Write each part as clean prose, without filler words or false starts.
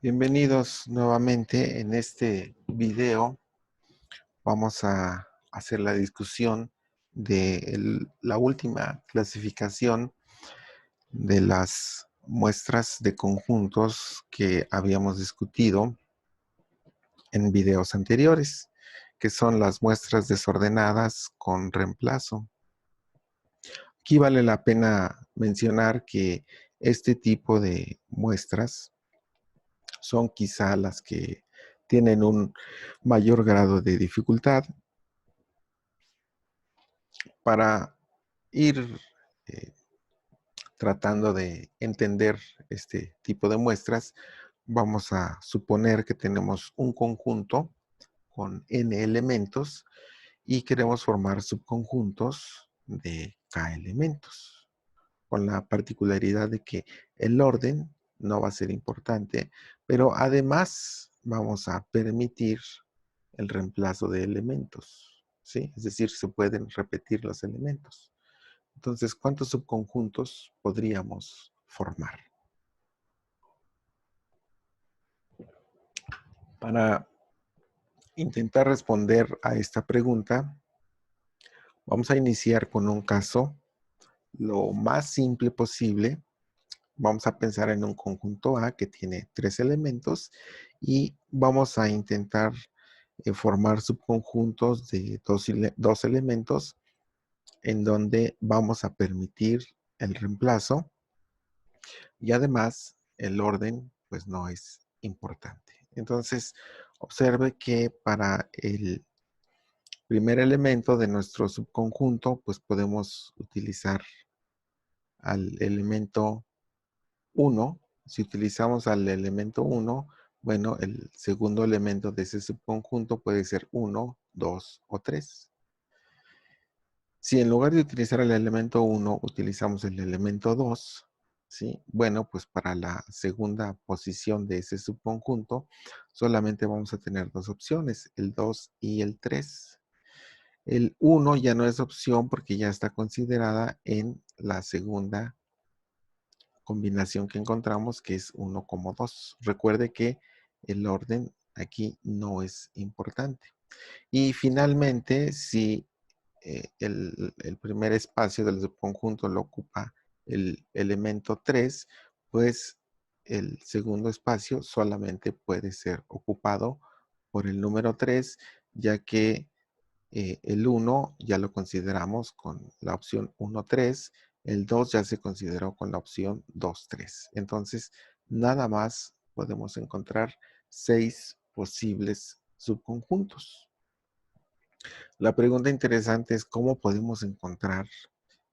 Bienvenidos nuevamente. En este video vamos a hacer la discusión de la última clasificación de las muestras de conjuntos que habíamos discutido en videos anteriores, que son las muestras desordenadas con reemplazo. Aquí vale la pena mencionar que este tipo de muestras son quizá las que tienen un mayor grado de dificultad. Para ir eh, tratando de entender este tipo de muestras, vamos a suponer que tenemos un conjunto con n elementos y queremos formar subconjuntos de k elementos, con la particularidad de que el orden no va a ser importante, pero además vamos a permitir el reemplazo de elementos, ¿sí? Es decir, se pueden repetir los elementos. Entonces, ¿cuántos subconjuntos podríamos formar? Para intentar responder a esta pregunta, vamos a iniciar con un caso lo más simple posible. Vamos a pensar en un conjunto A que tiene 3 elementos y vamos a intentar formar subconjuntos de dos elementos en donde vamos a permitir el reemplazo y además el orden pues no es importante. Entonces, observe que para el primer elemento de nuestro subconjunto pues podemos utilizar al elemento 1. Si utilizamos al elemento 1, bueno, el segundo elemento de ese subconjunto puede ser 1, 2 o 3. Si en lugar de utilizar el elemento 1, utilizamos el elemento 2, ¿sí? Bueno, pues para la segunda posición de ese subconjunto, solamente vamos a tener dos opciones, el 2 y el 3. El 1 ya no es opción porque ya está considerada en la segunda combinación que encontramos, que es 1 como 2. Recuerde que el orden aquí no es importante. Y finalmente, si el primer espacio del subconjunto lo ocupa el elemento 3, pues el segundo espacio solamente puede ser ocupado por el número 3, ya que el 1 ya lo consideramos con la opción 1, 3, el 2 ya se consideró con la opción 2, 3. Entonces, nada más podemos encontrar 6 posibles subconjuntos. La pregunta interesante es cómo podemos encontrar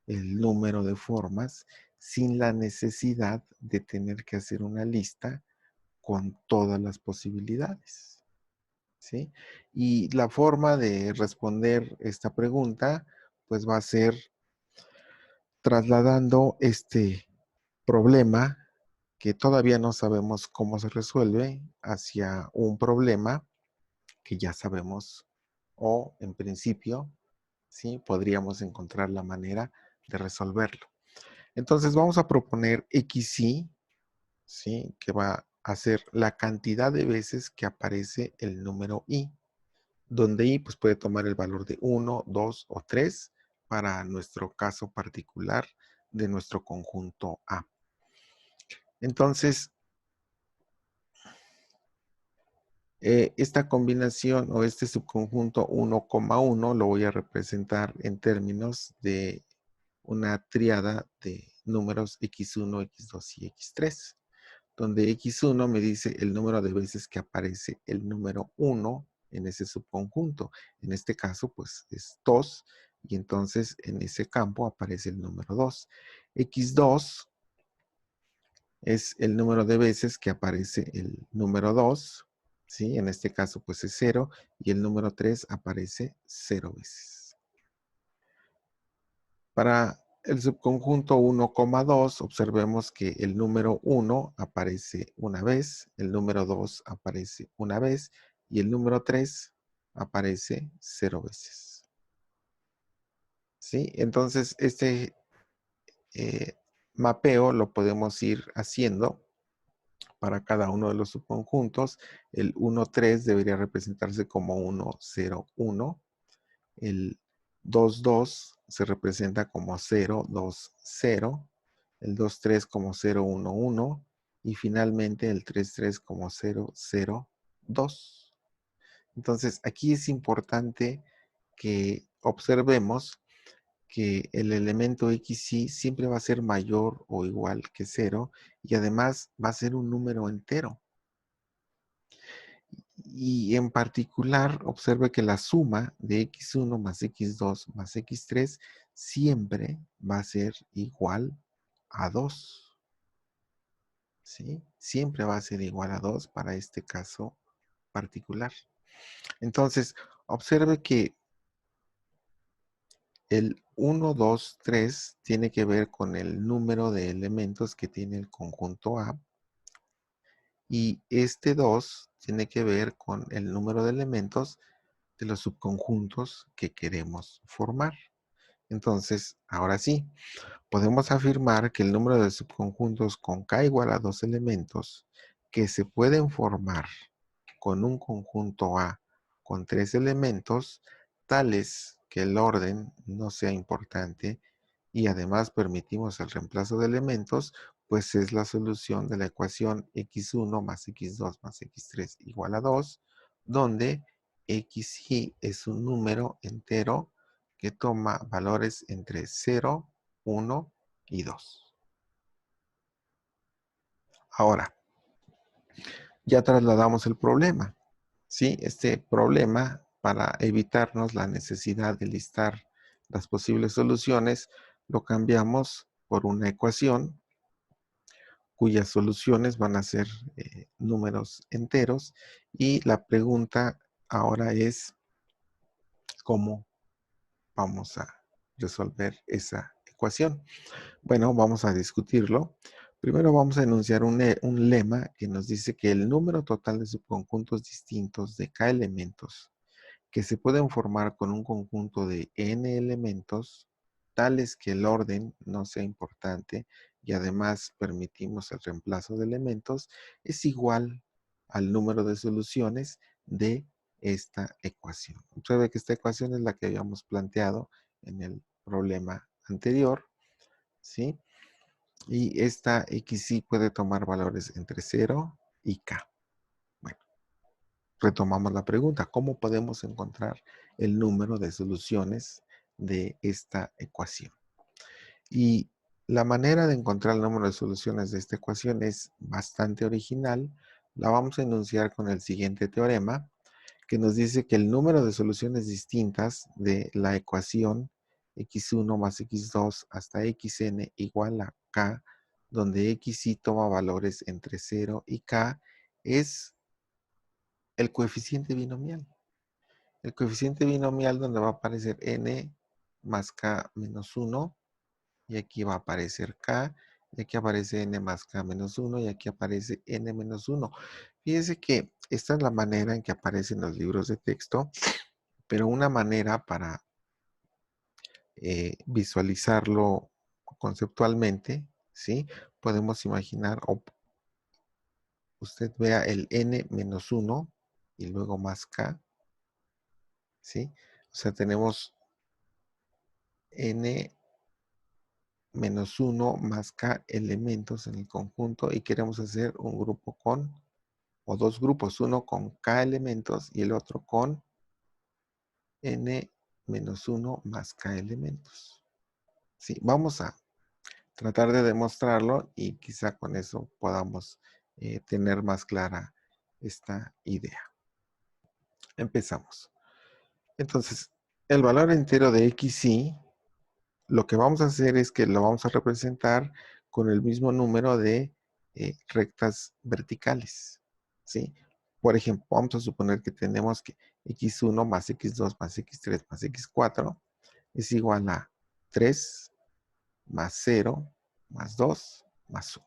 el número de formas sin la necesidad de tener que hacer una lista con todas las posibilidades, ¿sí? Y la forma de responder esta pregunta, pues va a ser trasladando este problema que todavía no sabemos cómo se resuelve hacia un problema que ya sabemos o en principio, ¿sí? Podríamos encontrar la manera de resolverlo. Entonces vamos a proponer XY, ¿sí? Que va a ser la cantidad de veces que aparece el número Y, donde Y pues, puede tomar el valor de 1, 2 o 3 para nuestro caso particular de nuestro conjunto A. Entonces, esta combinación o este subconjunto 1,1 lo voy a representar en términos de una tríada de números x1, x2 y x3, donde x1 me dice el número de veces que aparece el número 1 en ese subconjunto. En este caso, pues es 2, y entonces en ese campo aparece el número 2. x2 es el número de veces que aparece el número 2, ¿sí? En este caso, pues es 0, y el número 3 aparece 0 veces. Para el subconjunto 1,2, observemos que el número 1 aparece una vez, el número 2 aparece una vez, y el número 3 aparece 0 veces. ¿Sí? Entonces, este mapeo lo podemos ir haciendo para cada uno de los subconjuntos. El 1, 3 debería representarse como 1, 0, 1. El 2, 2 se representa como 0, 2, 0. El 2, 3 como 0, 1, 1. Y finalmente el 3, 3 como 0, 0, 2. Entonces, aquí es importante que observemos que el elemento XY siempre va a ser mayor o igual que 0 y además va a ser un número entero. Y en particular, observe que la suma de x1 más x2 más x3 siempre va a ser igual a 2. ¿Sí? Siempre va a ser igual a 2 para este caso particular. Entonces, observe que el 1, 2, 3 tiene que ver con el número de elementos que tiene el conjunto A. Y este 2 tiene que ver con el número de elementos de los subconjuntos que queremos formar. Entonces, ahora sí, podemos afirmar que el número de subconjuntos con K igual a 2 elementos que se pueden formar con un conjunto A con 3 elementos, tales que el orden no sea importante y además permitimos el reemplazo de elementos, pues es la solución de la ecuación x1 más x2 más x3 igual a 2, donde xy es un número entero que toma valores entre 0, 1 y 2. Ahora, ya trasladamos el problema. ¿Sí? Este problema, para evitarnos la necesidad de listar las posibles soluciones, lo cambiamos por una ecuación cuyas soluciones van a ser números enteros. Y la pregunta ahora es, ¿cómo vamos a resolver esa ecuación? Bueno, vamos a discutirlo. Primero vamos a enunciar un lema que nos dice que el número total de subconjuntos distintos de K elementos que se pueden formar con un conjunto de n elementos, tales que el orden no sea importante y además permitimos el reemplazo de elementos, es igual al número de soluciones de esta ecuación. Observe que esta ecuación es la que habíamos planteado en el problema anterior, ¿sí? Y esta XY puede tomar valores entre 0 y K. Bueno, retomamos la pregunta, ¿cómo podemos encontrar el número de soluciones de esta ecuación? Y la manera de encontrar el número de soluciones de esta ecuación es bastante original. La vamos a enunciar con el siguiente teorema, que nos dice que el número de soluciones distintas de la ecuación x1 más x2 hasta xn igual a k, donde xy toma valores entre 0 y k, es el coeficiente binomial. El coeficiente binomial donde va a aparecer n más k menos 1, y aquí va a aparecer k, y aquí aparece n más k menos 1, y aquí aparece n menos 1. Fíjense que esta es la manera en que aparecen los libros de texto, pero una manera para visualizarlo conceptualmente, ¿sí? Podemos imaginar, o usted vea el n menos 1 y luego más k, ¿sí? O sea, tenemos n menos 1 más k elementos en el conjunto y queremos hacer un grupo con, o dos grupos, uno con k elementos y el otro con n menos 1 más k elementos. Sí, vamos a tratar de demostrarlo y quizá con eso podamos tener más clara esta idea. Empezamos. Entonces, el valor entero de xy, lo que vamos a hacer es que lo vamos a representar con el mismo número de rectas verticales, ¿sí? Por ejemplo, vamos a suponer que tenemos que x1 más x2 más x3 más x4 es igual a 3 más 0 más 2 más 1.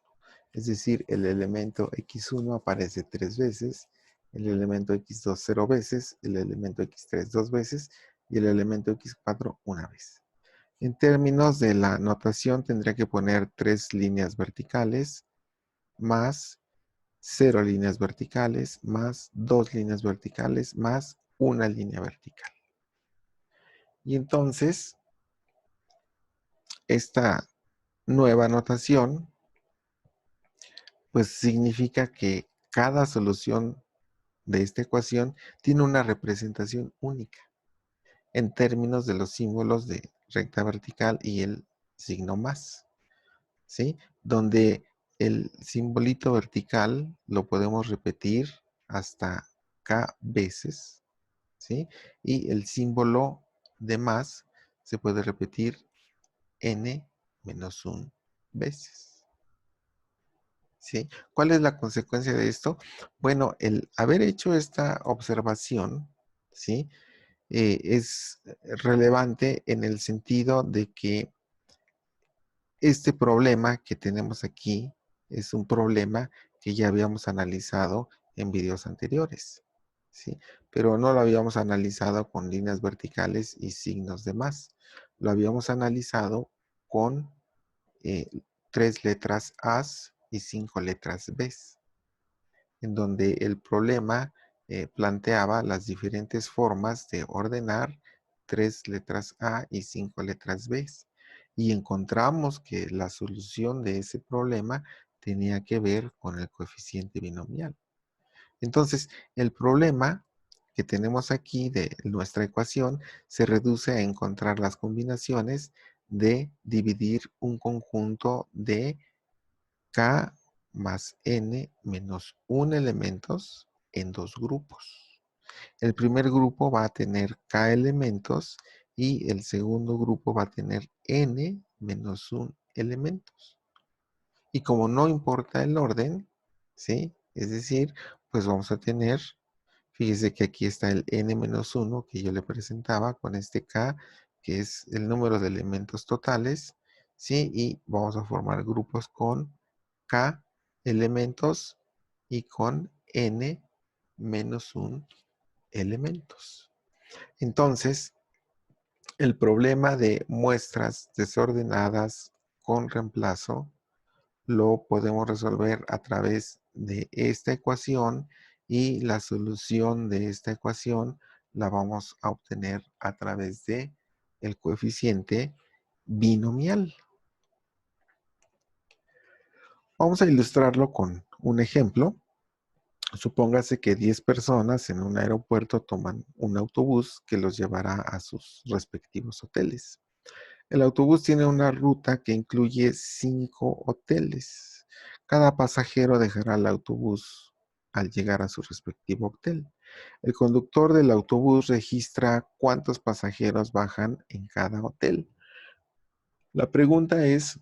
Es decir, el elemento x1 aparece 3 veces, el elemento x2 0 veces, el elemento x3 2 veces y el elemento x4 una vez. En términos de la notación, tendría que poner 3 líneas verticales más 0 líneas verticales, más 2 líneas verticales, más una línea vertical. Y entonces, esta nueva notación, pues significa que cada solución de esta ecuación tiene una representación única en términos de los símbolos de recta vertical y el signo más, ¿sí? Donde el simbolito vertical lo podemos repetir hasta K veces, ¿sí? Y el símbolo de más se puede repetir n-1 veces, ¿sí? ¿Cuál es la consecuencia de esto? Bueno, el haber hecho esta observación, ¿sí? Es relevante en el sentido de que este problema que tenemos aquí es un problema que ya habíamos analizado en videos anteriores, ¿sí? Pero no lo habíamos analizado con líneas verticales y signos de más. Lo habíamos analizado con 3 letras A y 5 letras B, en donde el problema planteaba las diferentes formas de ordenar 3 letras A y 5 letras B. Y encontramos que la solución de ese problema tenía que ver con el coeficiente binomial. Entonces, el problema que tenemos aquí de nuestra ecuación se reduce a encontrar las combinaciones de dividir un conjunto de K más N menos 1 elementos en 2 grupos. El primer grupo va a tener K elementos y el segundo grupo va a tener N menos 1 elementos. Y como no importa el orden, ¿sí? Es decir, pues vamos a tener, fíjese que aquí está el n-1 que yo le presentaba con este k, que es el número de elementos totales, ¿sí? Y vamos a formar grupos con k elementos y con n-1 elementos. Entonces, el problema de muestras desordenadas con reemplazo lo podemos resolver a través de esta ecuación y la solución de esta ecuación la vamos a obtener a través de el coeficiente binomial. Vamos a ilustrarlo con un ejemplo. Supóngase que 10 personas en un aeropuerto toman un autobús que los llevará a sus respectivos hoteles. El autobús tiene una ruta que incluye 5 hoteles. Cada pasajero dejará el autobús al llegar a su respectivo hotel. El conductor del autobús registra cuántos pasajeros bajan en cada hotel. La pregunta es,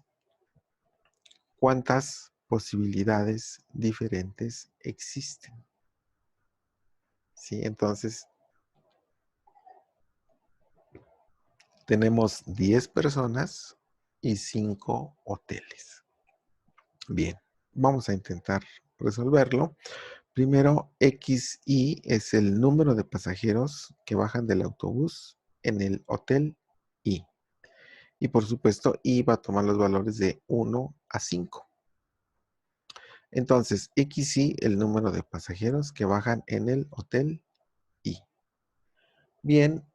¿cuántas posibilidades diferentes existen? ¿Sí? Entonces, tenemos 10 personas y 5 hoteles. Bien, vamos a intentar resolverlo. Primero, XI es el número de pasajeros que bajan del autobús en el hotel I. Y por supuesto, I va a tomar los valores de 1 a 5. Entonces, XI, el número de pasajeros que bajan en el hotel I. Bien,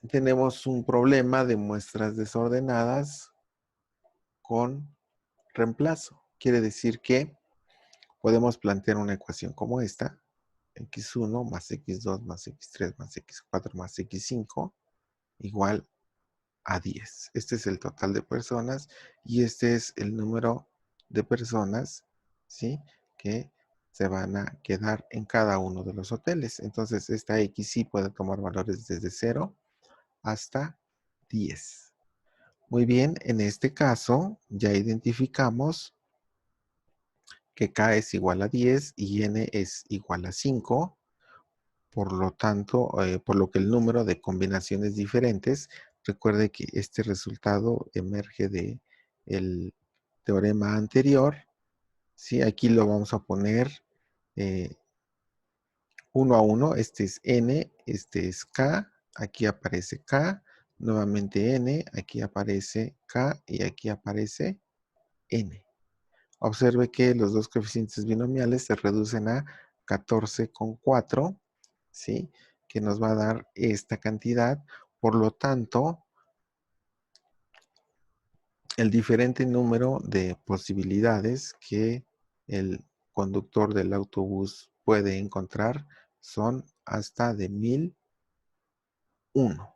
tenemos un problema de muestras desordenadas con reemplazo. Quiere decir que podemos plantear una ecuación como esta, x1 más x2 más x3 más x4 más x5 igual a 10. Este es el total de personas y este es el número de personas, ¿sí? Que se van a quedar en cada uno de los hoteles. Entonces, esta XY puede tomar valores desde 0 hasta 10. Muy bien, en este caso ya identificamos que K es igual a 10 y N es igual a 5. Por lo tanto, por lo que el número de combinaciones diferentes, recuerde que este resultado emerge de el teorema anterior. ¿Sí? Aquí lo vamos a poner uno a uno. Este es N, este es K, aquí aparece K, nuevamente N, aquí aparece K y aquí aparece N. Observe que los dos coeficientes binomiales se reducen a 14,4, ¿sí? Que nos va a dar esta cantidad. Por lo tanto, el diferente número de posibilidades que el conductor del autobús puede encontrar son hasta de 1001,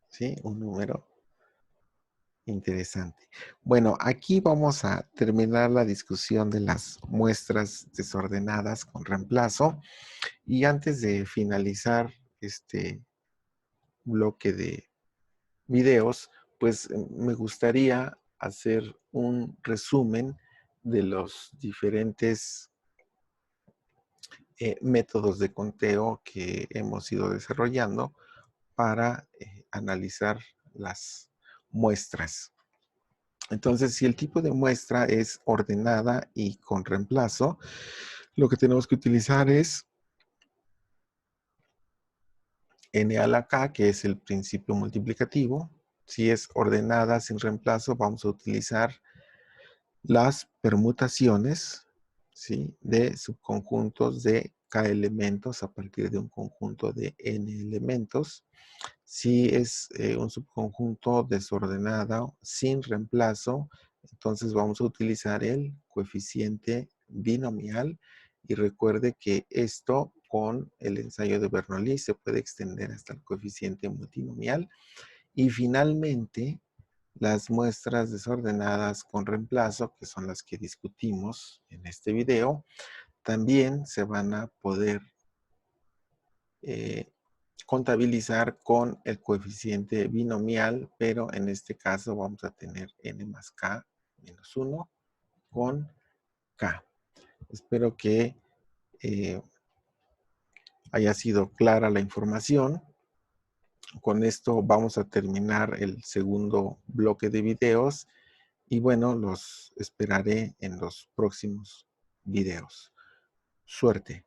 ¿sí? Un número interesante. Bueno, aquí vamos a terminar la discusión de las muestras desordenadas con reemplazo. Y antes de finalizar este bloque de videos, pues me gustaría hacer un resumen de los diferentes métodos de conteo que hemos ido desarrollando para analizar las muestras. Entonces, si el tipo de muestra es ordenada y con reemplazo, lo que tenemos que utilizar es n a la k, que es el principio multiplicativo. Si es ordenada sin reemplazo, vamos a utilizar las permutaciones, ¿sí?, de subconjuntos de k elementos a partir de un conjunto de n elementos. Si es un subconjunto desordenado sin reemplazo, entonces vamos a utilizar el coeficiente binomial. Y recuerde que esto con el ensayo de Bernoulli se puede extender hasta el coeficiente multinomial. Y finalmente, las muestras desordenadas con reemplazo, que son las que discutimos en este video, también se van a poder contabilizar con el coeficiente binomial, pero en este caso vamos a tener n más k menos 1 con k. Espero que haya sido clara la información. Con esto vamos a terminar el segundo bloque de videos y bueno, los esperaré en los próximos videos. Suerte.